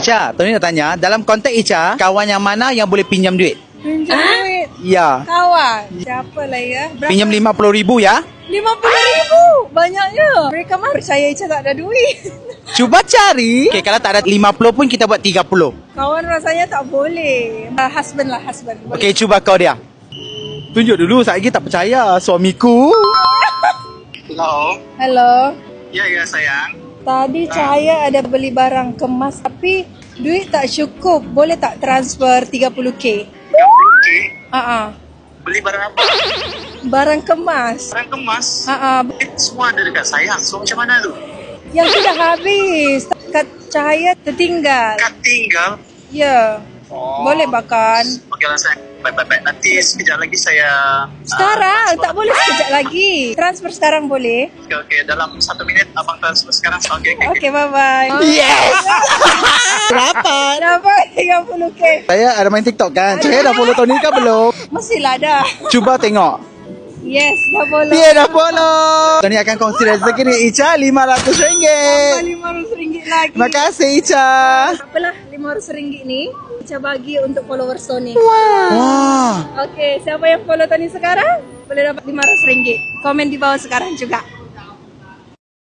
Ica, Tony nak tanya, dalam konteks Ica, kawan yang mana yang boleh pinjam duit? Pinjam duit. Ya. Kawan. Siapa lah ya? Berapa? Pinjam RM50,000 ya? RM50,000. Banyaknya. Mereka mah percaya Ica tak ada duit. Cuba cari. Okay, kalau tak ada 50 pun kita buat 30. Kawan rasanya tak boleh. Husband lah, husband. Boleh. Okay, cuba kau dia. Tunjuk dulu, saya lagi tak percaya. Suamiku. Hello. Hello. Ya sayang. Tadi saya ada beli barang kemas tapi duit tak cukup. Boleh tak transfer 30K? 30K. Beli barang apa? Barang kemas. Barang kemas. Semua ada dekat saya. So macam mana tu? Yang sudah habis. Kad cahaya tertinggal. Kad tinggal. Ya. Boleh bahkan. Okey lah sayang. Baik-baik. Nanti sekejap lagi saya... Sekarang? Tak boleh sekejap lagi. Transfer sekarang boleh? Okey. Dalam 1 minit abang transfer sekarang. Okey. Okey, bye-bye. Yes! Dapat. Dapat 30K. Saya ada main TikTok kan? Saya dah follow Tony kan belum? Mestilah dah. Cuba tengok. Yes, dah follow. Dia dah follow. Tony akan kongsi rezeki ni Ica RM500. RM500 lagi. Terima kasih Ica. Apalah RM500 ni Ica bagi untuk followers Tony. Wah. Okey, siapa yang follow Tony sekarang boleh dapat RM500. Komen di bawah sekarang juga.